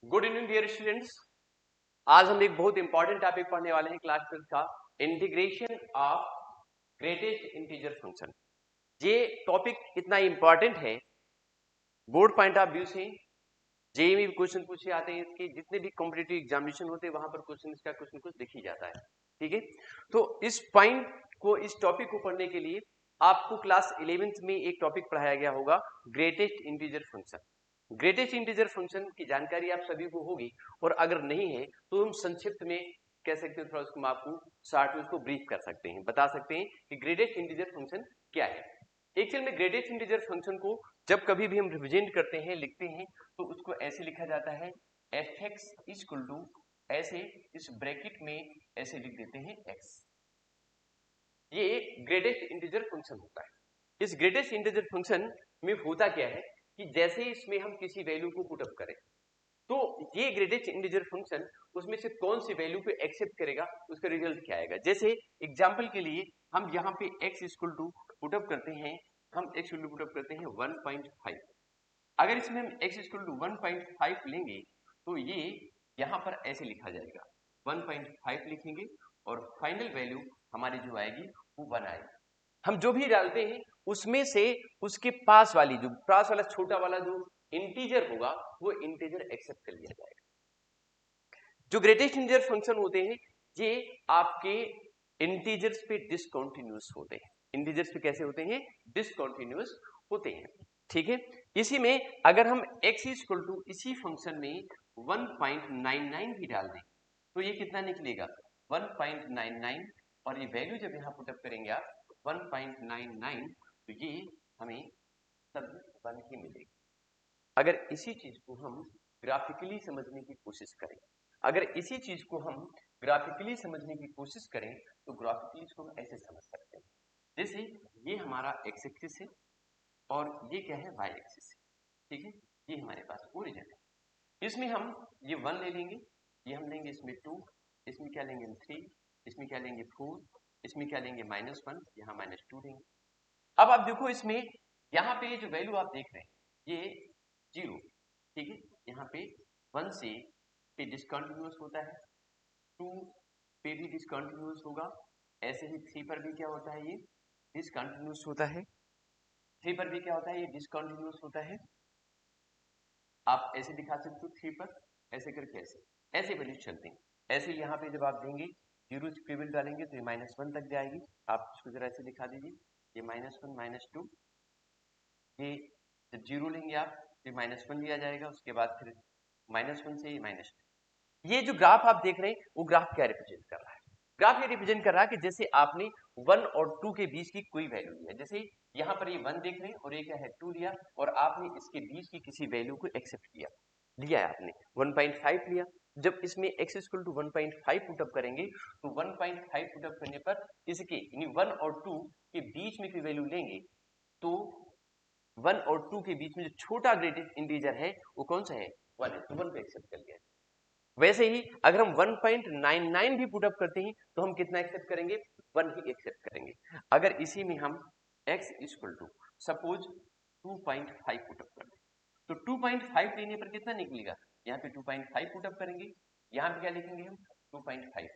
Good evening dear students. आज हम एक बहुत इंपॉर्टेंट टॉपिक पढ़ने वाले हैं क्लास 12 का, integration of greatest integer function. ये टॉपिक इतना इंपॉर्टेंट है, बोर्ड पॉइंट ऑफ व्यू से जेईई में क्वेश्चन पूछे आते हैं, इसके जितने भी कॉम्पिटिटिव एग्जामिनेशन होते हैं वहां पर क्वेश्चन इसका कुछ न कुछ दिख ही जाता है। ठीक है, तो इस पॉइंट को, इस टॉपिक को पढ़ने के लिए आपको क्लास 11th में एक टॉपिक पढ़ाया गया होगा, greatest integer function. Greatest integer function की जानकारी आप सभी को होगी, और अगर नहीं है तो हम संक्षिप्त में कह सकते हैं, थोड़ा उसको हम आपको शॉर्ट में उसको ब्रीफ कर सकते हैं, बता सकते हैं कि ग्रेटेस्ट इंटीजर फंक्शन क्या है। एक्चुअल में ग्रेटेस्ट इंटीजर फंक्शन को जब कभी भी हम रिप्रेजेंट करते हैं, लिखते हैं, तो उसको ऐसे लिखा जाता है एफ एक्स इक्वल टू, ऐसे इस ब्रैकेट में ऐसे लिख देते हैं एक्स। ये ग्रेटेस्ट इंटीजर फंक्शन होता है। इस ग्रेटेस्ट इंटीजर फंक्शन में होता क्या है कि जैसे इसमें हम किसी वैल्यू को पुट अप करें, तो ये ग्रेटेस्ट इंटीजर फंक्शन उसमें से कौन सी वैल्यू को एक्सेप्ट करेगा, उसका रिजल्ट क्या आएगा। जैसे एग्जांपल के लिए हम यहाँ पे x equal to put up करते हैं, हम x equal to put up करते हैं 1.5। अगर इसमें हम x इक्वल टू 1.5 लेंगे तो ये यहाँ पर ऐसे लिखा जाएगा, 1.5 लिखेंगे और फाइनल वैल्यू हमारी जो आएगी वो 1 आएगी। हम जो भी डालते हैं उसमें से उसके पास वाली, जो पास वाला छोटा वाला जो इंटीजर होगा, वो इंटीजर एक्सेप्ट कर लिया जाएगा। जो ग्रेटेस्ट इंटीजर फंक्शन होते हैं ये आपके इंटीजर्स पे डिसकंटिन्यूअस होते हैं। इंटीजर्स पे कैसे होते हैं? डिसकंटिन्यूअस होते हैं। ठीक है, इसी में अगर हम x इक्वल टू इसी फंक्शन में 1.99 भी डाल दें तो ये कितना निकलेगा? 1.99, और ये वैल्यू जब यहाँ पुट अप करेंगे आप 1.99, तो ये हमें सब 1 ही मिलेगी। अगर इसी चीज को हम ग्राफिकली समझने की कोशिश करें, अगर इसी चीज को हम ग्राफिकली समझने की कोशिश करें तो ग्राफिकली इसको हम ऐसे समझ सकते हैं, जैसे ये हमारा एक्स एक्सिस है और ये क्या है? वाई एक्सिस है। ठीक है, ये हमारे पास ओरिजिन है। इसमें हम ये 1 ले लेंगे, ये हम लेंगे इसमें 2, इसमें क्या लेंगे हम 3, इसमें क्या लेंगे 4, इसमें क्या लेंगे -1, यहाँ -2 लेंगे। अब आप देखो इसमें यहाँ पे जो वैल्यू आप देख रहे हैं ये 0, ठीक है, यहाँ पे 1 से पे डिसकंटिन्यूअस होता है, 2 पे भी डिसकंटिन्यूअस होगा, ऐसे ही 3 पर भी क्या होता है? ये डिसकंटिन्यूअस होता है। 3 पर भी क्या होता है? ये डिसकंटिन्यूअस होता है। आप ऐसे दिखा सकते हो 3 पर, ऐसे करके ऐसे ऐसे वैल्यू चलते हैं। ऐसे यहाँ पे जब आप देंगे 0 स्क्रिबल डालेंगे तो ये -1 तक जाएगी। आप इसको जरा ऐसे दिखा दीजिए, ये -1 -2, ये जब 0 लेंगे आप तो -1 लिया जाएगा, उसके बाद फिर -1 से -2। ये जो ग्राफ आप देख रहे हैं वो ग्राफ क्या रिप्रेजेंट कर रहा है? ग्राफ ये रिप्रेजेंट कर रहा है कि जैसे आपने 1 और 2 के बीच की कोई वैल्यू लिया, जैसे यहाँ पर ये 1 देख रहे हैं और ये क्या है 2 लिया, और आपने इसके बीच की किसी वैल्यू को एक्सेप्ट किया, लिया है आपने 1.5 लिया। जब इसमें x इक्वल टू 1.5 पुटअप करेंगे तो 1.5 पुटअप करने पर इसके यानी 1 और 2 के बीच में कोई वैल्यू लेंगे तो 1 और 2 के बीच में जो छोटा ग्रेटेस्ट इंटीजर है वो कौन सा है? 1 है, तो 1 को एक्सेप्ट कर लिया। वैसे ही अगर हम 1.99 भी पुटअप करते हैं तो हम कितना एक्सेप्ट करेंगे? 1 ही एक्सेप्ट करेंगे। अगर इसी में हम x equal to suppose 2.5 put up करते हैं तो 2.5 लेने पर कितना निकलेगा? यहाँ पे 2.5 पुटअप करेंगे, यहाँ पे क्या लिखेंगे हम? 2.5।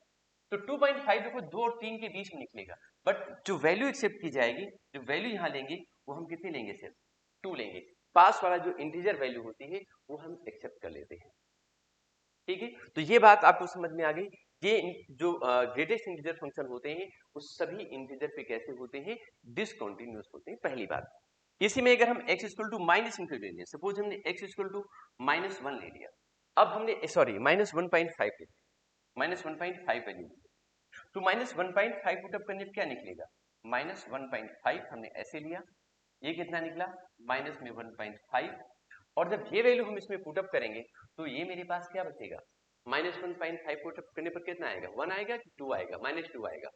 तो 2.5 देखो 2 और 3 के बीच में निकलेगा, बट जो वैल्यू एक्सेप्ट की जाएगी, जो वैल्यू यहाँ लेंगे वो हम कितने लेंगे? सिर्फ 2 लेंगे। पास वाला जो इंटीजर वैल्यू होती है वो हम एक्सेप्ट कर लेते हैं। ठीक है, तो ये बात आपको समझ में आ गई। ये जो ग्रेटेस्ट इंटीजर फंक्शन होते हैं वो सभी इंटीजर पे कैसे होते हैं? डिसकंटिन्यूअस होते हैं, पहली बात। इसी में अगर हम x equal to minus into ले लिया, सपोज हमने x इक्वल टू -1 ले लिया, अब हमने सॉरी -1.5 ले लिया, -1.5 वैल्यू, तो -1.5 पुट अप करने पे क्या निकलेगा? -1.5 हमने ऐसे लिया, ये कितना निकला? माइनस में 1.5, और जब ये वैल्यू हम इसमें पुट अप करेंगे तो ये मेरे पास क्या बचेगा? -1.5 पुट अप करने पर कितना आएगा? 1 आएगा कि 2 आएगा? -2 आएगा।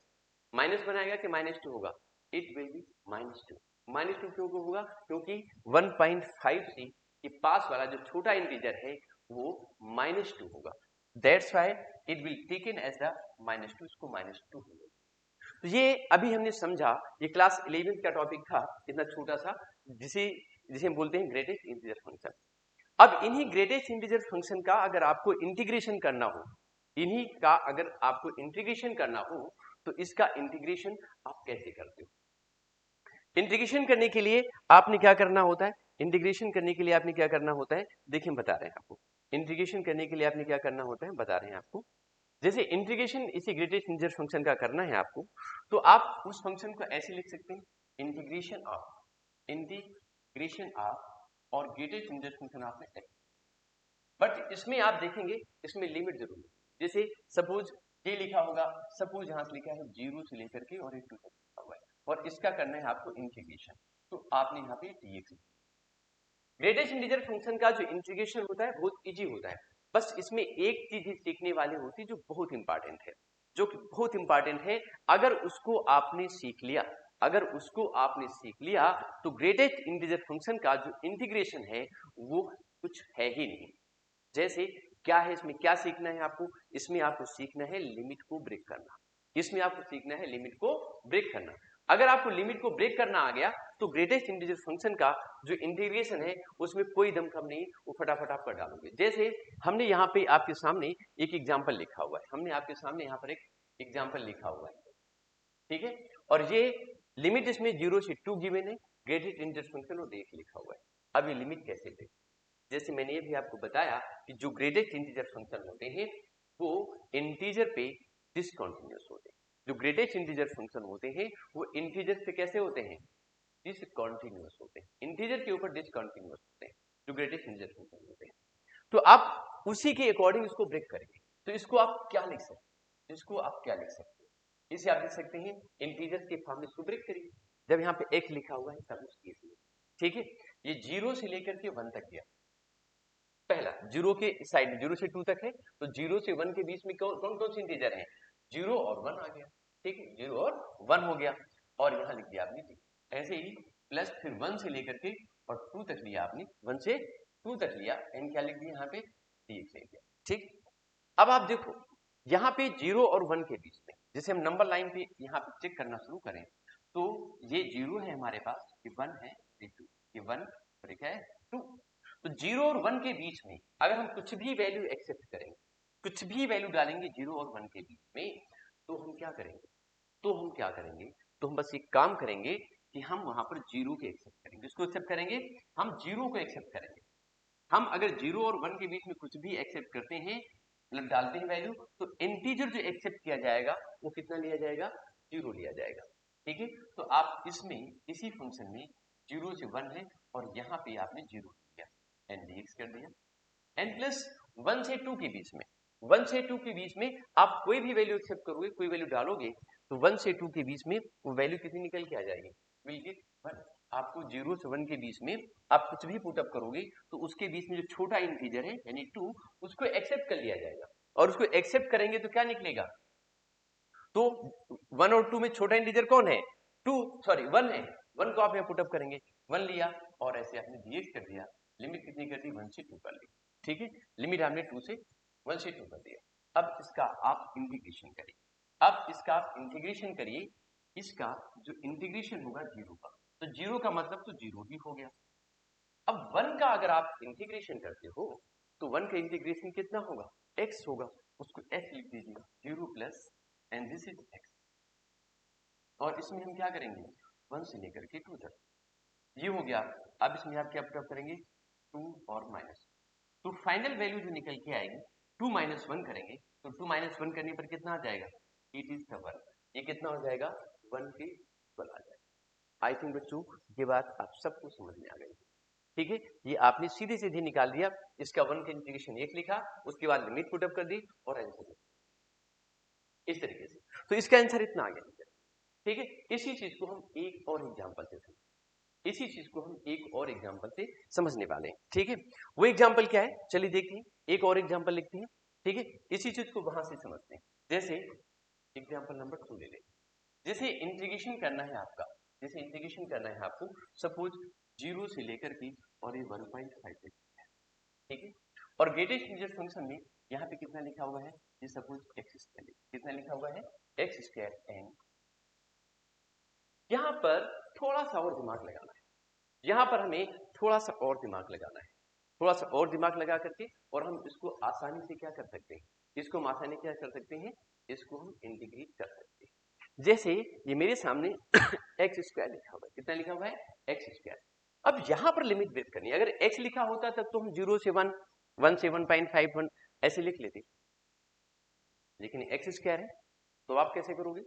-1 आएगा कि -2 होगा? It will be -2। -2 क्यों होगा? क्योंकि 1.5 से ये पास वाला जो छोटा इंटीजर है वो -2 होगा, that's why it will taken as the -2, इसको -2 होगा। तो ये अभी हमने समझा, ये क्लास 11th का टॉपिक था, इतना छोटा सा, जिसे जिसे हम बोलते हैं ग्रेटेस्ट इंटीजर फंक्शन। अब इन्हीं ग्रेटेस्ट इंटीजर फंक्शन का अगर आपको इंटीग्रेशन करना हो, इन्हीं का अगर आपको इंटीग्रेशन करना हो तो इसका इंटीग्रेशन आप कैसे करते हो? इंटीग्रेशन करने के लिए आपने क्या करना होता है? इंटीग्रेशन करने के लिए आपने क्या करना होता है? देखिए बता रहे हैं आपको। इंटीग्रेशन करने के लिए आपने क्या करना होता है, बता रहे हैं आपको। जैसे इंटीग्रेशन इसी ग्रेटेस्ट इंटीजर फंक्शन का करना है आपको, तो आप उस फंक्शन को ऐसे लिख सकते हैं, इंटीग्रेशन ऑफ और greatest integer function of x. But इसमें आप देखेंगे इसमें लिमिट जरूर है। जैसे सपोज ये लिखा होगा, सपोज यहां से लिखा है 0 से लेकर के और 2 तक लिखा हुआ है, और इसका करना है आपको इंटीग्रेशन, तो आपने यहाँ पे dx। ग्रेटेस्ट इंटीजर फंक्शन का जो इंटीग्रेशन होता है बहुत इजी होता है, बस इसमें एक चीज ही सीखने वाली होती है जो बहुत इंपॉर्टेंट है, जो कि बहुत इंपॉर्टेंट है। अगर उसको आपने सीख लिया, अगर उसको आपने सीख लिया तो ग्रेटेस्ट इंटीजर फंक्शन का जो इंटीग्रेशन है वो कुछ है ही नहीं। जैसे क्या है, इसमें क्या सीखना है आपको? इसमें आपको सीखना है लिमिट को ब्रेक करना, इसमें आपको सीखना है लिमिट को ब्रेक करना। अगर आपको लिमिट को ब्रेक करना आ गया तो ग्रेटेस्ट इंटीजर फंक्शन का जो इंटीग्रेशन है उसमें कोई दमखम नहीं, वो फटाफट आप कर डालोगे। जैसे हमने यहाँ पे आपके सामने एक एग्जाम्पल लिखा हुआ है, हमने आपके सामने यहाँ पर एक एग्जाम्पल लिखा हुआ है, ठीक है, और ये लिमिट इसमें 0 से 2 गिवन है, ग्रेटेस्ट इंटीजर फंक्शन और एक लिखा हुआ है। अब ये लिमिट कैसे ब्रेक? जैसे मैंने ये भी आपको बताया कि जो ग्रेटेस्ट इंटीजर फंक्शन होते हैं वो इंटीजर पे डिसकंटिन्यूअस होते हैं। जो ग्रेटेस्ट इंटीजर फंक्शन होते हैं वो इंटीजर पे कैसे होते हैं? डिसकंटिन्यूअस होते हैं, इंटीजर के ऊपर डिसकंटिन्यूअस होते हैं जो ग्रेटेस्ट इंटीजर फंक्शन होते हैं। तो आप उसी के अकॉर्डिंग इसको ब्रेक करेंगे, तो इसको आप क्या लिख सकते हैं? इसको आप क्या लिख सकते हैं? इसे आप लिख सकते हैं इंटीजर के फॉर्म में इसको ब्रेक करिए। जब यहाँ पे x लिखा हुआ है तब उसकी, ठीक है, ये 0 से लेकर के 1 तक गया, पहला 0 के साइड 0 से 2 तक है, तो 0 से 1 के बीच में कौन कौन से इंटीजर हैं? 0 और 1 आ गया, ठीक है, 0 और 1 हो गया, और यहां लिख दिया आपने 0। ऐसे ही प्लस फिर 1 से लेकर के और 2 तक लिया आपने, 1 से 2 तक लिया, एंड क्या लिख दिया यहाँ पे? dx लिख दिया, ठीक। अब आप देखो यहाँ पे 0 और 1 के बीच में, जैसे हम नंबर लाइन पे यहाँ पे चेक करना शुरू करें तो ये 0 है हमारे पास, ये 1 है, ये 2, ये 1 और ये है 2। तो 0 और 1 के बीच में अगर हम कुछ भी वैल्यू एक्सेप्ट करेंगे, कुछ भी वैल्यू डालेंगे 0 और 1 के बीच में, तो हम क्या करेंगे? तो हम बस एक काम करेंगे कि हम वहां पर 0 को एक्सेप्ट करेंगे। इसको एक्सेप्ट करेंगे, हम 0 को एक्सेप्ट करेंगे। हम अगर 0 और 1 के बीच में कुछ भी एक्सेप्ट करते हैं, मतलब डालते हैं वैल्यू, तो इंटीजर जो एक्सेप्ट किया जाएगा वो कितना लिया जाएगा? 0 लिया जाएगा, ठीक है। तो आप इसमें इसी फंक्शन में 0 से 1 है और यहाँ पे आपने 0 लिया, एंड dx कर दिया, एन प्लस 1 से 2 के बीच में, 1 से 2 के बीच में आप कोई भी वैल्यू एक्सेप्ट करोगे, कोई वैल्यू डालोगे, तो 1 से 2 के बीच में वो वैल्यू कितनी निकल के आ जाएगी? मिलके 1। आपको 0 से 1 के बीच में आप कुछ भी पुट अप करोगे तो उसके बीच में जो छोटा इंटीजर है यानी 2, उसको एक्सेप्ट कर लिया जाएगा, और उसको एक्सेप्ट करेंगे तो क्या निकलेगा? तो 1 और 2 में छोटा इंटीजर कौन है? 1 है, 1 को आप यहाँ पुट अप करेंगे, 1 लिया और ऐसे आपने dx कर दिया, लिमिट कितनी कर दी? 1 से 2 कर ली, ठीक है, लिमिट हमने 2 से 1 से 2 कर दिया। अब इसका आप इंटीग्रेशन करिए, अब इसका आप इंटीग्रेशन करिए, इसका जो इंटीग्रेशन होगा 0 का, तो 0 का मतलब तो 0 ही हो गया। अब 1 का अगर आप इंटीग्रेशन करते हो तो 1 का इंटीग्रेशन कितना होगा? x होगा, उसको x लिख दीजिए, 0 plus and this is x, और इसमें हम क्या करेंगे? 1 से लेकर के 2 तक, ये हो गया। अब इसमें आप क्या पुट करेंगे? 2 और माइनस, तो फाइनल वैल्यू जो निकल के आएगी 2 माइनस 1 करेंगे, तो 2 माइनस 1 करने पर कितना आ जाएगा? इट इज द 1, ये कितना हो जाएगा? 1 के इक्वल आ जाएगा। आई थिंक बच्चों ये बात आप सबको समझ में आ गई, ठीक है, ये आपने सीधे सीधे निकाल दिया, इसका 1 का इंटीग्रेशन 1 लिखा, उसके बाद लिमिट पुट अप कर दी और आंसर इस तरीके से, तो इसका आंसर इतना आ गया, ठीक है। इसी चीज को हम एक और एग्जांपल से समझने वाले हैं, ठीक है। वो एग्जांपल क्या है? चलिए देखते हैं, एक और एग्जांपल लिखते हैं, ठीक है, इसी चीज को वहां से समझते हैं। जैसे एग्जांपल नंबर 2 ले लें, जैसे इंटीग्रेशन करना है आपको, सपोज 0 से लेकर के और ये 1.5 तक, ठीक है, और ग्रेटेस्ट इंटीजर फंक्शन में यहाँ पे कितना लिखा हुआ है? ये सपोज x², कितना लिखा हुआ है? x², एंड यहाँ पर थोड़ा सा और दिमाग लगाना है, यहाँ पर हमें थोड़ा सा और दिमाग लगाना है। थोड़ा सा और दिमाग लगा करके, और हम इसको आसानी से क्या कर सकते हैं, इसको हम आसानी क्या कर सकते हैं, इसको हम इंटीग्रेट कर सकते हैं। जैसे ये मेरे सामने एक्स स्क्वायर लिखा हुआ है, कितना लिखा हुआ है, एक्स स्क्वायर। अब यहां पर लिमिट ब्रेक करनी है। अगर एक्स लिखा होता तब तो हम 0 से 1, 1 से 1.51 ऐसे लिख लेते, लेकिन एक्स स्क्वायर है तो आप कैसे करोगे,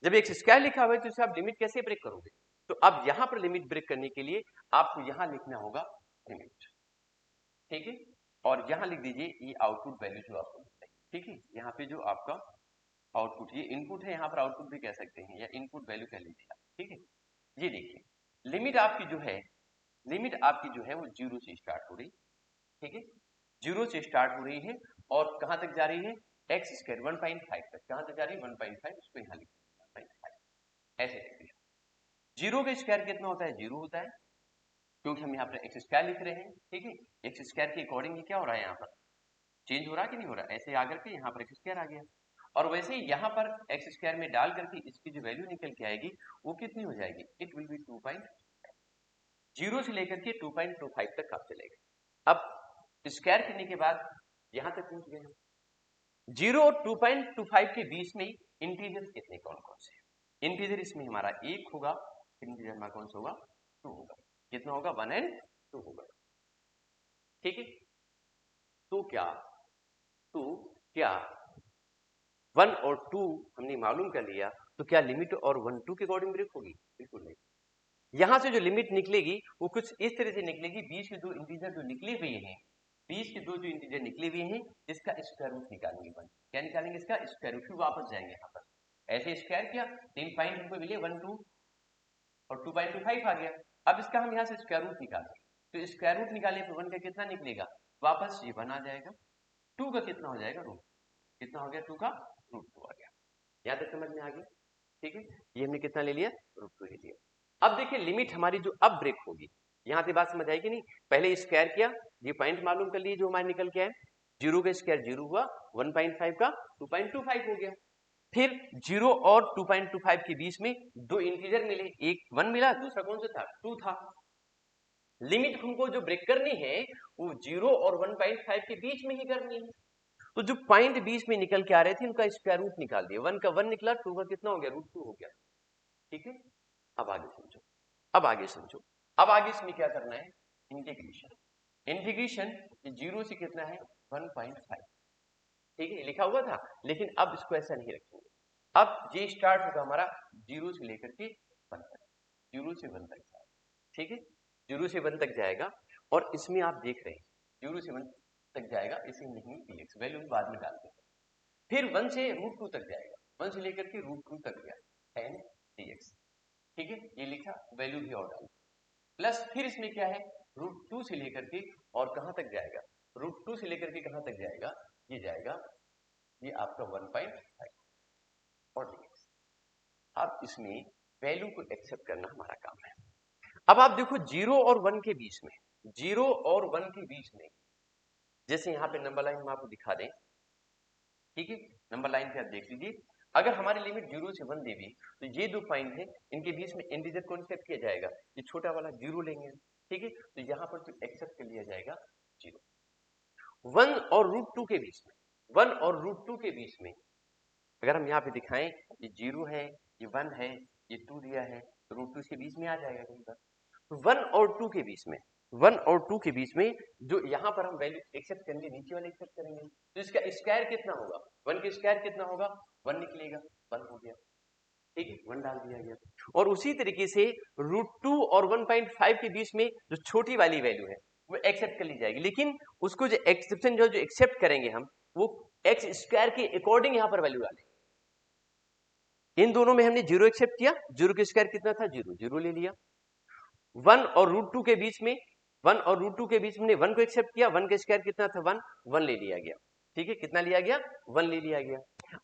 जब एक्स स्क्वायर लिखा हुआ है तो इसे आप लिमिट कैसे ब्रेक करोगे। तो अब यहां पर लिमिट ब्रेक करने के लिए आपको यहां लिखना होगा लिमिट, ठीक है, और यहां लिख दीजिए ये आउटपुट वैल्यू जो आपको मिलता है, ठीक है, यहाँ पे जो आपका आउटपुट, ये इनपुट है, यहाँ पर आउटपुट भी कह सकते हैं या इनपुट वैल्यू कह लीजिए आप, ठीक है। ये देखिए लिमिट आपकी जो है, लिमिट आपकी जो है वो 0 से स्टार्ट हो रही, ठीक है, 0 से स्टार्ट हो रही है और कहां तक जा रही है, एक्स स्क्वायर 1.5 तक, कहां तक जा रही है 1.5, उसको यहाँ लिख 1.5 ऐसे लिख दीजिए। 0 का स्क्वायर कितना होता है, 0 होता है, क्योंकि हम यहाँ पर एक्स स्क्वायर लिख रहे हैं, ठीक है, एक्स स्क्वायर के अकॉर्डिंग क्या हो रहा है, यहाँ पर चेंज हो रहा है कि नहीं हो रहा है, ऐसे आकर के यहाँ पर एक्स स्क्वायर आ गया, और वैसे ही यहाँ पर एक्स स्क्वायर में डाल करके इसकी जो वैल्यू निकल के आएगी वो कितनी हो जाएगी, इट विल बी 2.0 से लेकर के 2.25 तक आप चलेगा। अब स्क्वायर करने के बाद यहां तक पहुंच गए हम, 0 और 2.25 के बीच में इंटीजर कितने कौन कौन से, इंटीजर इसमें हमारा 1 होगा, इंटीजर हमारा कौन सा होगा, 2 होगा, कितना होगा, 1 और 2 होगा, ठीक है। तो क्या 1 और 2 हमने मालूम कर लिया, तो क्या लिमिट और 1 2 के अकॉर्डिंग ब्रेक होगी, बिल्कुल नहीं। यहां से जो लिमिट निकलेगी वो कुछ इस तरह से निकलेगी, 20 के 2 इंटीजर जो निकले हुए हैं, 20 के 2 जो इंटीजर निकले हुए हैं इसका स्क्वायर रूट निकालेंगे, क्या निकालेंगे, इसका स्क्वायर रूट, फिर वापस जाएंगे यहाँ पर, ऐसे स्क्वायर किया, 3 पॉइंट हमको मिले 1 2 और 2.25 आ गया। अब इसका हम यहाँ से स्क्वायर रूट निकालेंगे, तो स्क्वायर रूट निकालने पर 1 का कितना निकलेगा, वापस ये 1 आ जाएगा, 2 का कितना हो जाएगा, रूट, कितना हो गया, 2 का रूट 2 आ गया। यहाँ तक समझ में आ गया, ठीक है, ये हमने कितना ले लिया, रूट 2 ले लिया। अब देखिए लिमिट हमारी जो अब ब्रेक होगी, यहां से बात समझ आएगी नहीं, पहले स्क्वायर किया, ये पॉइंट मालूम कर लिए जो हमारे निकल के आए, 0 का स्क्वायर 0 हुआ, 1.5 का 2.25 हो गया, फिर 0 और 2.25 के बीच में दो इंटीजर मिले, एक 1 मिला, दूसरा कौन सा था, 2 था। लिमिट हमको जो ब्रेक करनी है वो 0 और 1.5 के बीच में ही करनी है, तो जो पॉइंट बीच में निकल के आ रहे थे उनका स्क्वायर रूट निकाल दिया, 1 का 1 निकला, 2 का कितना हो गया, रूट 2 हो गया, ठीक है। अब आगे समझो, अब आगे समझो, अब आगे इसमें क्या करना है, इंटीग्रेशन, इंटीग्रेशन 0 से कितना है 1.5, ठीक है, लिखा हुआ था, लेकिन अब इसको ऐसा नहीं रखेंगे, अब ये स्टार्ट होगा हमारा 0 से लेकर के 1 तक, 0 से 1 तक जाएगा, ठीक है, 0 से 1 तक जाएगा, और इसमें आप देख रहे हैं 0 से 1 तक जाएगा, इसे नहीं dx वैल्यू बाद में डालते हैं, फिर 1 से रूट 2 तक जाएगा, 1 से लेकर के रूट 2 तक गया 10 dx, ठीक है, ये लिखा, वैल्यू भी और डाल, प्लस फिर इसमें क्या है, रूट 2 से लेकर के और कहां तक जाएगा, रूट 2 से लेकर के कहां तक जाएगा, ये जाएगा, ये आपका 1.5 और dx। अब इसमें वैल्यू को एक्सेप्ट करना हमारा काम है। अब आप देखो 0 और 1 के बीच में, 0 और 1 के बीच में, जैसे यहाँ पे नंबर लाइन हम आपको दिखा दें, ठीक है, नंबर लाइन पे आप देख लीजिए, अगर हमारी लिमिट 0 से 1 दे दी, तो ये दो पॉइंट है, इनके बीच में इंटीजर कौन एक्सेप्ट किया जाएगा, ये छोटा वाला 0 लेंगे, ठीक है, तो यहाँ पर जो एक्सेप्ट कर लिया जाएगा 0। 1 और रूट 2 के बीच में, 1 और रूट 2 के बीच में अगर हम यहाँ पे दिखाएं, ये 0 है, ये 1 है, ये 2 दिया है, तो रूट 2 इसके बीच में आ जाएगा कहीं पर, 1 और 2 के बीच में, 1 और 2 के बीच में जो यहाँ पर हम वैल्यू एक्सेप्ट करेंगे, नीचे वाले एक्सेप्ट करेंगे, तो इसका स्क्वायर कितना होगा, 1 का स्क्वायर कितना होगा, 1 निकलेगा, 1 हो गया, ठीक है, 1 डाल दिया गया। और उसी तरीके से रूट 2 और 1.5 के बीच में जो छोटी वाली वैल्यू है वो एक्सेप्ट कर ली जाएगी, लेकिन उसको जो एक्सेप्शन जो एक्सेप्ट करेंगे हम, वो एक्स स्क्वायर के अकॉर्डिंग यहाँ पर वैल्यू डालेंगे। इन दोनों में हमने 0 एक्सेप्ट किया, 0 का स्क्वायर कितना था, 0, 0 ले लिया। 1 और रूट 2 के बीच में, 1 और रूट 2 के बीच में 1 को एक्सेप्ट किया, 1 का स्क्वायर कितना था, 1, 1 ले लिया गया, ठीक है, कितना लिया गया, 1 ले लिया गया।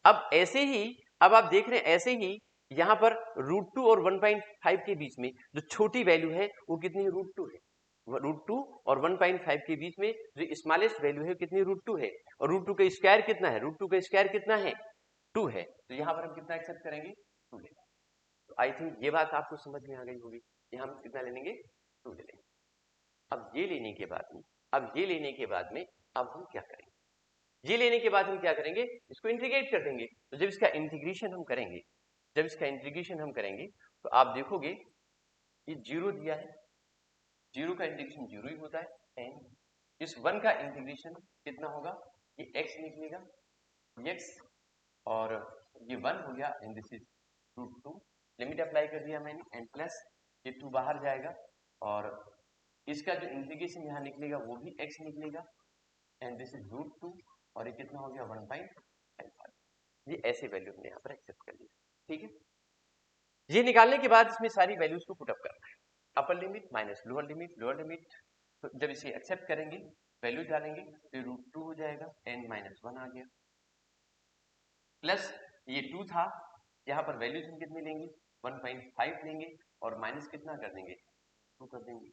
अब ऐसे ही, अब आप देख रहे हैं ऐसे ही यहाँ पर रूट 2 और 1.5 के बीच में जो छोटी वैल्यू है वो कितनी, रूट 2 है, रूट 2 और 1.5 के बीच में जो स्मॉलेस्ट वैल्यू है कितनी, रूट 2 है, और रूट 2 का स्क्वायर कितना है, रूट 2 का स्क्वायर कितना है, 2 है, तो यहाँ पर हम कितना एक्सेप्ट करेंगे, 2 लेंगे। तो आई थिंक ये बात आपको समझ में आ गई होगी, यहाँ हम कितना ले लेंगे, 2 ले लेंगे। अब ये लेने के बाद में अब ये लेने के बाद में अब हम क्या करेंगे, ये लेने के बाद हम क्या करेंगे, इसको इंटीग्रेट कर देंगे। तो जब इसका इंटीग्रेशन हम करेंगे, जब इसका इंटीग्रेशन हम करेंगे तो आप देखोगे ये 0 दिया है, 0 का इंटीग्रेशन 0 ही होता है, एंड इस 1 का इंटीग्रेशन कितना होगा, ये x निकलेगा, x और ये 1 हो गया, and this is √2, limit apply कर दिया मैंने, एंड प्लस ये 2 बाहर जाएगा और इसका जो इंटीग्रेशन यहाँ निकलेगा वो भी x निकलेगा, एंड दिस इज √2 और ये कितना हो गया 1/5। ये ऐसे वैल्यू हमने यहाँ पर एक्सेप्ट कर लिया, ठीक है। ये निकालने के बाद इसमें सारी वैल्यूज को पुटअप करना है, upper limit minus lower limit, lower limit, तो जब इसे एक्सेप्ट करेंगे वैल्यू डालेंगे तो √2 हो जाएगा, n - 1 आ गया, प्लस ये 2 था, यहाँ पर वैल्यूज हम कितनी लेंगे 1.5 लेंगे और माइनस कितना कर देंगे 2 कर देंगे।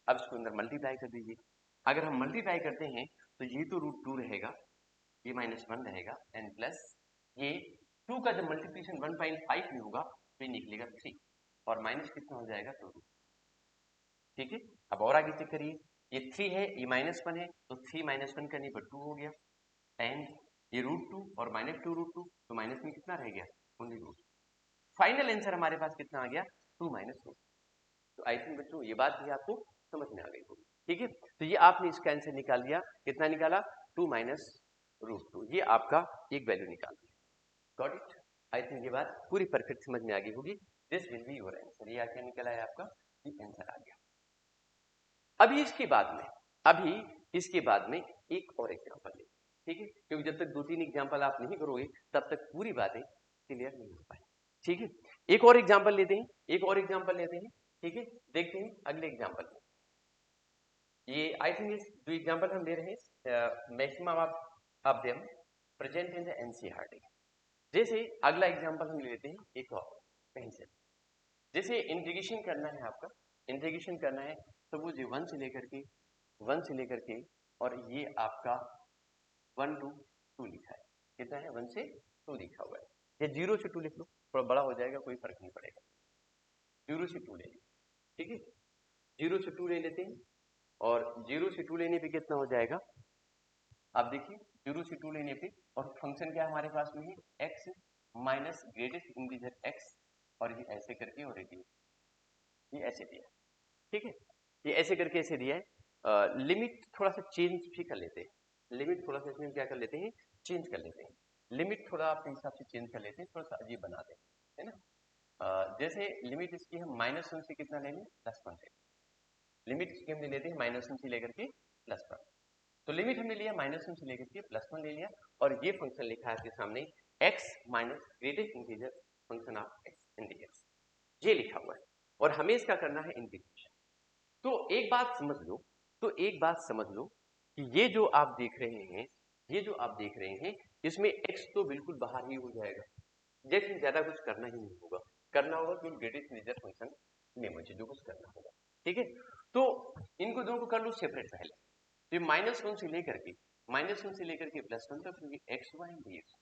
अब इसको अंदर मल्टीप्लाई कर दीजिए, अगर हम मल्टीप्लाई करते हैं तो ये तो √2 रहेगा, ये -1 रहेगा, एंड प्लस ये 2 का जब मल्टीप्लिकेशन 1.5 में होगा तो ये निकलेगा 3 और माइनस कितना हो जाएगा 2, ठीक है। अब और आगे चेक करिए, ये 3 है, ये -1 है, तो 3 - 1 करने पर 2 हो गया, एंड ये √2 और -2 √2, तो माइनस में कितना रह गया ओनली √2। फाइनल आंसर हमारे पास कितना आ गया 2 - 2। तो आई थिंक बच्चों ये बात भी आपको समझ में आ गई होगी, ठीक है। तो ये आपने इसका आंसर निकाल दिया, कितना निकाला 2 - √2, ये आपका एक वैल्यू निकाल दिया, गॉट इट। आई थिंक ये बात पूरी परफेक्ट समझ में आ गई होगी, this will be your answer, ये क्या निकला है आपका, ये आंसर आ गया। अभी इसके बाद में एक और एग्जांपल लें, ठीक है, क्योंकि जब तक 2-3 एग्जांपल आप नहीं करोगे तब तक पूरी बातें क्लियर नहीं हो पाएंगी, ठीक है। एक और एग्जांपल लेते हैं, ठीक है, देखते हैं अगले एग्जांपल में। ये आई थिंक जो एग्जांपल हम ले रहे हैं maximum of them present in the NCERT. जैसे अगला एग्जांपल हम ले लेते हैं एक और कहीं से, जैसे इंटीग्रेशन करना है आपका, इंटीग्रेशन करना है सपोज ये 1 से लेकर के और ये आपका 1 to 2 लिखा है, कितना है 1 से 2 लिखा हुआ है, ये 0 से 2 लिख लो, थोड़ा बड़ा हो जाएगा, कोई फर्क नहीं पड़ेगा, 0 से 2 ले लीजिए, ठीक है, 0 से 2 ले लेते हैं और 0 से 2 लेने पे कितना हो जाएगा, आप देखिए 0 से 2 लेने पे, और फंक्शन क्या हमारे पास में है x minus greatest integer x, और ये ऐसे करके और ये ऐसे दिया, ठीक है, ये ऐसे करके ऐसे दिया है। लिमिट थोड़ा सा चेंज भी कर लेते हैं, लिमिट थोड़ा सा इसमें क्या कर लेते हैं, चेंज कर लेते हैं, लिमिट थोड़ा अपने हिसाब से चेंज कर लेते हैं, थोड़ा सा अजीब बनाते हैं, है ना। जैसे लिमिट इसकी हम -1 से कितना ले लें +1 ले, लिमिट इसकी हम ले लेते हैं -1 से लेकर के +1, तो लिमिट हमने लिया -1 से लेकर के +1 ले लिया, और ये फंक्शन लिखा है आपके सामने x minus greatest integer function of x in D x, ये लिखा हुआ है, और हमें इसका करना है इंटीग्रेशन। तो एक बात समझ लो कि ये जो आप देख रहे हैं इसमें x तो बिल्कुल बाहर ही हो जाएगा, जैसे ज्यादा कुछ करना ही नहीं होगा, करना होगा कि ग्रेटेस्ट इंटीजर फंक्शन में मुझे जो कुछ करना होगा, ठीक है। तो इनको दोनों को कर लो सेपरेट पहले, तो -1 से लेकर के +1 तक होगी x y dx,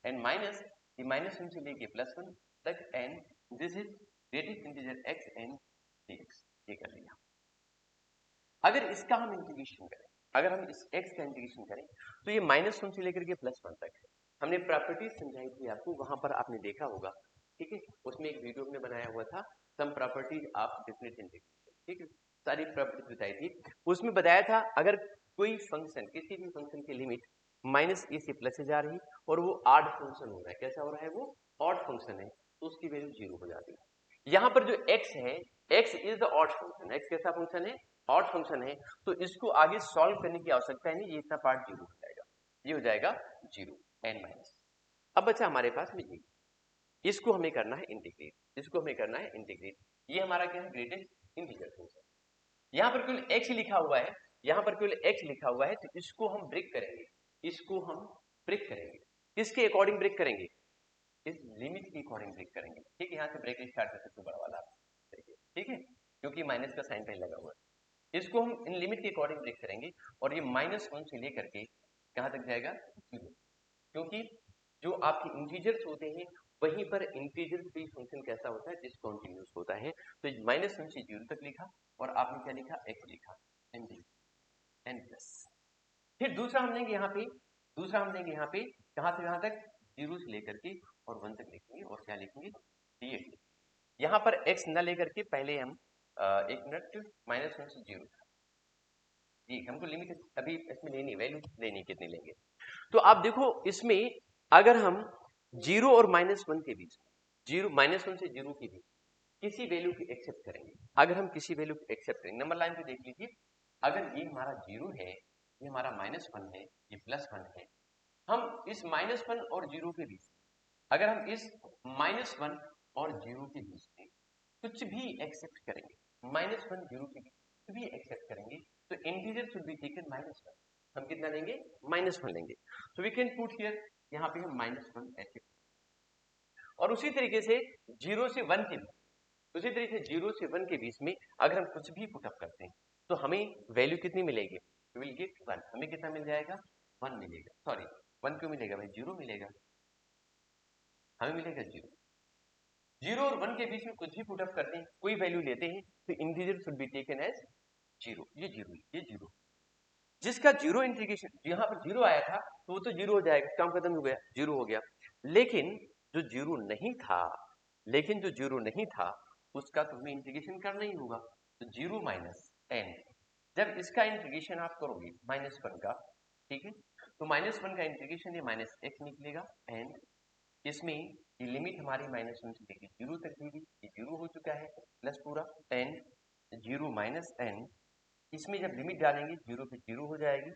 and minus ये -1 से लेके +1 तक, and this is greatest integer x and dx, ये कर लिया। अगर इसका हम इंटीग्रेशन करें, अगर हम इस x का इंटीग्रेशन करें तो ये -1 से लेकर के +1 तक है, हमने प्रॉपर्टीज समझाई थी आपको, वहां पर आपने देखा होगा, ठीक है, उसमें एक वीडियो हमने बनाया हुआ था some properties of definite integration, ठीक है, सारी प्रॉपर्टीज बताई थी, उसमें बताया था अगर कोई फंक्शन, किसी भी फंक्शन की लिमिट -a से + से जा रही और वो ऑड फंक्शन हो रहा है, कैसा हो रहा है, वो ऑड फंक्शन है, तो उसकी वैल्यू 0 हो जाती है। यहाँ पर जो x है, x is the odd function, x कैसा फंक्शन है, ऑड फंक्शन है, तो इसको आगे सॉल्व करने की आवश्यकता नहीं, ये इतना पार्ट 0 हो जाएगा, ये हो जाएगा 0 n माइनस। अब बच्चा हमारे पास में ये, इसको हमें करना है इंटीग्रेट, ये हमारा क्या है ग्रेटेस्ट इंटीजर फंक्शन, यहाँ पर केवल x लिखा हुआ है, तो इसको हम ब्रेक करेंगे, किसके अकॉर्डिंग ब्रेक करेंगे, इस लिमिट के अकॉर्डिंग ब्रेक करेंगे, ठीक है, यहाँ से ब्रेक स्टार्ट कर सकते बड़ा वाला, ठीक है, क्योंकि माइनस का साइन पहले लगा हुआ है, इसको हम इन लिमिट के अकॉर्डिंग ब्रेक करेंगे, और ये -1 से लेकर के कहाँ तक जाएगा 0, क्योंकि जो आपके इंटीजर्स होते हैं वहीं पर इंटीजर फ्री फंक्शन कैसा होता है, डिसकंटिन्यूअस होता है, तो -1 से 0 तक लिखा, और आपने क्या लिखा x लिखा, n प्लस। फिर दूसरा हम लेंगे यहाँ पे, दूसरा हम लेंगे यहाँ पे कहाँ से कहाँ तक, 0 से लेकर के और 1 तक लिखेंगे, और क्या लिखेंगे, dx। यहाँ पर x न लेकर के पहले हम एक मिनट, -1 से 0 जी, हमको लिमिट अभी इसमें लेनी, वैल्यू लेनी, कितनी लेंगे। तो आप देखो इसमें अगर हम 0 और -1 के बीच, 1 से 0 के बीच किसी वैल्यू की एक्सेप्ट करेंगे, अगर हम किसी वैल्यू की एक्सेप्ट करेंगे, नंबर लाइन पे देख लीजिए, अगर ये हमारा 0 है, ये हमारा -1 है, ये +1 है, हम इस -1 और 0 के बीच, अगर हम इस -1 और 0 के बीच में कुछ भी एक्सेप्ट करेंगे, -1 0 के बीच कुछ भी एक्सेप्ट करेंगे, तो इंटीजर शुड बी टेकन -1। हम कितना लेंगे, -1 लेंगे। तो वी कैन पुट हियर, यहाँ पे हम -1 ऐसे, और उसी तरीके से 0 से 1 के बीच, उसी तरीके से 0 से 1 के बीच में अगर हम कुछ भी पुटअप करते हैं तो हमें वैल्यू कितनी मिलेगी, विल गेट 1। हमें कितना मिल जाएगा, 1 मिलेगा, सॉरी 1 क्यों मिलेगा भाई, 0 मिलेगा, हमें मिलेगा 0। 0 और 1 के बीच में कुछ भी पुटअप करते हैं, कोई वैल्यू लेते हैं, तो integer should be taken as 0। ये 0, ये 0, जिसका 0 इंटीग्रेशन, यहाँ पर 0 आया था तो वो तो 0 हो जाएगा, काम खत्म हो गया, 0 हो गया। लेकिन जो 0 नहीं था, लेकिन जो 0 नहीं था उसका तुम्हें इंटीग्रेशन करना ही होगा। तो 0 - n, जब इसका इंटीग्रेशन आप करोगे -1 का, ठीक है, तो -1 का इंटीग्रेशन ये -x निकलेगा, एंड इसमें ये लिमिट हमारी -1 से लेकर 0 तक दी गई, ये 0 हो चुका है, प्लस पूरा, एंड 0 - n, इसमें जब लिमिट डालेंगे 0 पे 0 हो जाएगी,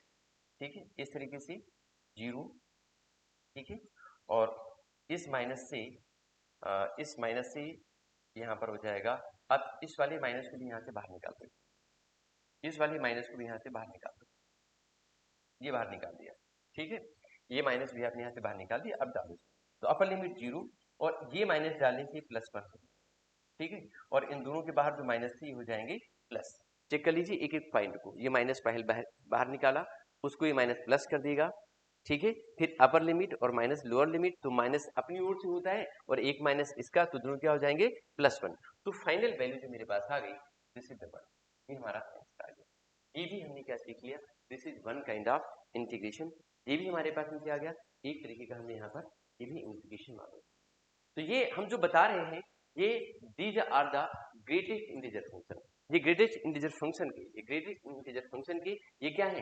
ठीक है, इस तरीके से 0, ठीक है, और इस माइनस से यहाँ पर हो जाएगा। अब इस वाले माइनस को भी यहाँ से बाहर निकाल दो, इस वाले माइनस को भी यहाँ से बाहर निकाल दो, ये बाहर निकाल दिया, ठीक है, ये माइनस भी आपने यहाँ से बाहर निकाल दिया। अब डालो, तो अपर लिमिट 0 और ये माइनस डालने से +1, ठीक है, और इन दोनों के बाहर जो माइनस थे ये हो जाएंगे प्लस। चेक कर लीजिए एक एक पॉइंट को, ये माइनस पहले बाहर निकाला, उसको ये माइनस प्लस कर देगा, ठीक है, फिर अपर लिमिट और माइनस लोअर लिमिट, तो माइनस अपनी ओर से होता है और एक माइनस इसका, तो दोनों क्या हो जाएंगे, +1। तो फाइनल वैल्यू जो मेरे पास आ गई, दिस इज द वन, ये हमारा आंसर आ गया। ये भी हमने क्या सीख लिया, this is one kind of integration. ये भी हमारे पास में क्या आ गया, एक तरीके का हमने यहाँ पर ये भी इंटीग्रेशन माना। तो ये हम जो बता रहे हैं, ये these are the greatest integer function. ये ग्रेटेस्ट इंटीजर फंक्शन के, ये ग्रेटेस्ट इंटीजर फंक्शन के ये क्या है,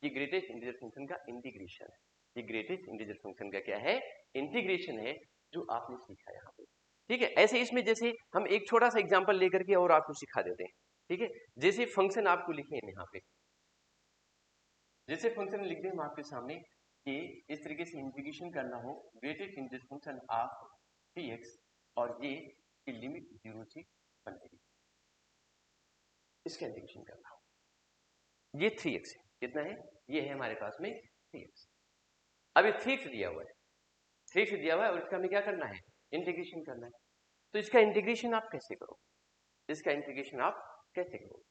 ये ग्रेटेस्ट इंटीजर फंक्शन का इंटीग्रेशन है। ये ग्रेटेस्ट इंटीजर फंक्शन का क्या है, इंटीग्रेशन है, जो आपने सीखा यहाँ पे, ठीक है। ऐसे इसमें जैसे हम एक छोटा सा एग्जांपल लेकर के और आपको सिखा देते हैं, ठीक है। जैसे फंक्शन आपको लिखे हैं यहाँ पे, जैसे फंक्शन लिख दें हम आपके सामने कि इस तरीके से इंटीग्रेशन करना हो greatest integer function of 3x, और ये की लिमिट 0 से 1 तक, इसका इंटीग्रेशन करना हो, ये 3x है, कितना है, ये है हमारे पास में 3x। अब ये 3x दिया हुआ है, 3x दिया हुआ है, और इसका हमें क्या करना है, इंटीग्रेशन करना है। तो इसका इंटीग्रेशन आप कैसे करो, इसका इंटीग्रेशन आप कैसे करो,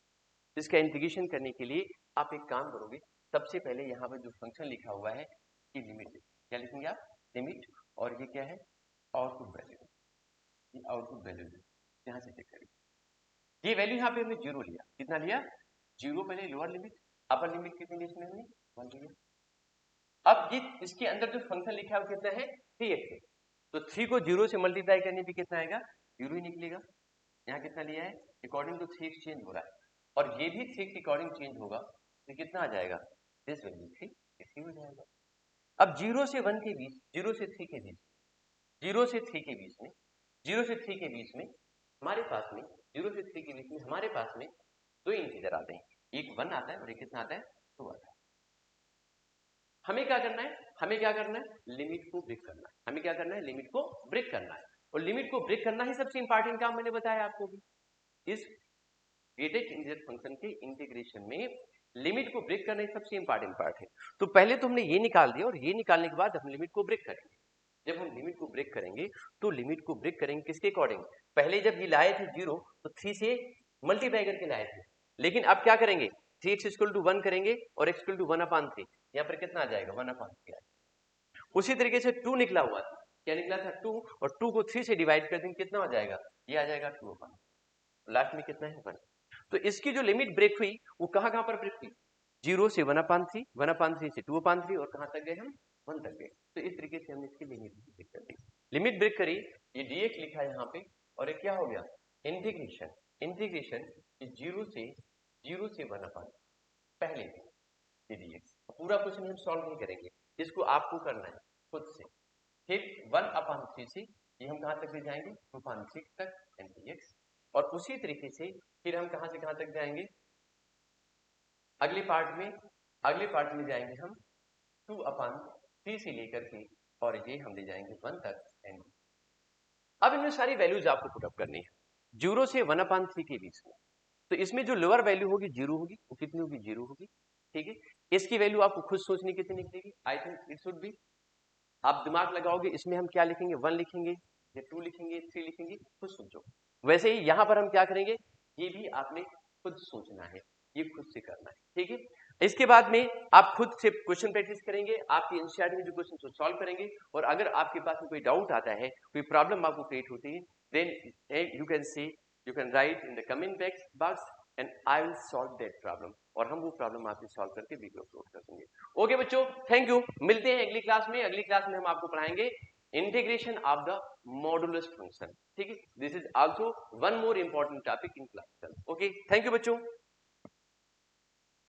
इसका इंटीग्रेशन करने के लिए आप एक काम करोगे, सबसे पहले यहाँ पर जो फंक्शन लिखा हुआ है कि लिमिट, क्या लिखेंगे आप, लिमिट, और ये क्या है, आउटपुट वैल्यू, ये आउटपुट वैल्यू यहाँ से चेक करेंगे। ये वैल्यू यहाँ पे हमने 0 लिया, कितना लिया, 0 पहले लोअर लिमिट, अपर लिमिट कितनी ली इसमें हमने, 1 लिया। अब ये इसके अंदर जो फंक्शन लिखा है वो कितना है, 3x है, तो 3 को 0 से मल्टीप्लाई करने पे कितना आएगा, 0 ही निकलेगा। यहाँ कितना लिया है, अकॉर्डिंग टू 3x चेंज हो रहा है, और ये भी 3x के अकॉर्डिंग चेंज होगा, तो कितना आ जाएगा, दिस वैल्यू 3 इसी हो जाएगा। अब 0 से 1 के बीच, 0 से 3 के बीच, 0 से 3 के बीच में, 0 से 3 के बीच में हमारे पास में, 0 से 3 के बीच में हमारे पास में दो इंटीजर आते हैं, एक 1 आता है और एक कितना आता है, 2 आता है। हमें क्या करना है, हमें क्या करना है, लिमिट को ब्रेक करना है, हमें क्या करना है, लिमिट को ब्रेक करना है, और लिमिट को ब्रेक करना ही सबसे इंपॉर्टेंट काम मैंने बताया आपको भी। इस ग्रेटेस्ट इंटीजर फंक्शन के इंटीग्रेशन में लिमिट को ब्रेक करना ही सबसे इंपॉर्टेंट पार्ट है। तो पहले तो हमने ये निकाल दिया, और ये निकालने के बाद हम लिमिट को ब्रेक करेंगे। जब हम लिमिट को ब्रेक करेंगे तो लिमिट को ब्रेक करेंगे किसके अकॉर्डिंग, पहले जब ये लाए थे 0 तो 3 से मल्टीप्लाई करके लाए थे, लेकिन अब क्या करेंगे, 3x इक्वल टू 1 करेंगे और x इक्वल टू 1/3, यहाँ पर कितना आ जाएगा, 1/3 आएगा। उसी तरीके से 2 निकला हुआ था, क्या निकला था, 2, और 2 को 3 से डिवाइड कर देंगे, कितना हो जाएगा, ये आ जाएगा 2/, लास्ट में कितना है, 1। तो इसकी जो लिमिट ब्रेक हुई वो कहाँ कहाँ पर ब्रेक हुई, 0 से 1/3, 1/3 से 2/3 और कहां तक गए हम 1 तक गए। तो इस तरीके से हमने इसकी लिमिट ब्रेक कर दी। लिमिट ब्रेक करी, ये dx लिखा है यहाँ पे और ये क्या हो गया इंटीग्रेशन। इंटीग्रेशन 0 से 1/3 पहले ये dx। पूरा क्वेश्चन हम सॉल्व नहीं करेंगे, इसको आपको करना है खुद से। फिर 1/3 से ये हम कहां तक ले जाएंगे 2/3 तक dx। और उसी तरीके से फिर हम कहां से कहां तक जाएंगे अगले पार्ट में जाएंगे हम 2/3 से लेकर के और ये हम ले जाएंगे 1 तक एंड। अब इनमें सारी वैल्यूज आपको पुटअप करनी है 0 से 1/3 के बीच में। तो इसमें जो लोअर वैल्यू होगी 0 होगी, वो कितनी होगी 0 होगी, ठीक है। इसकी वैल्यू आपको खुद सोचनी कितनी निकलेगी, I think it should be, आप दिमाग लगाओगे इसमें हम क्या लिखेंगे 1 लिखेंगे या 2 लिखेंगे 3 लिखेंगे, खुद सोचो। वैसे ही यहां पर हम क्या करेंगे, ये भी आपने खुद सोचना है, ये खुद से करना है, ठीक है। इसके बाद में आप खुद से क्वेश्चन प्रैक्टिस करेंगे, आपकी एनसीईआरटी में जो क्वेश्चन सॉल्व करेंगे। और अगर आपके पास में कोई डाउट आता है, कोई प्रॉब्लम आपको क्रिएट होती है, then you can say you can write in the comment box and I will solve that problem, और हम वो प्रॉब्लम आपकी सॉल्व करके वीडियो अपलोड कर देंगे। ओके बच्चों, थैंक यू। मिलते हैं अगली क्लास में। अगली क्लास में हम आपको पढ़ाएंगे integration of the modulus function, ठीक है। This is also one more important topic in class. Okay, thank you बच्चों।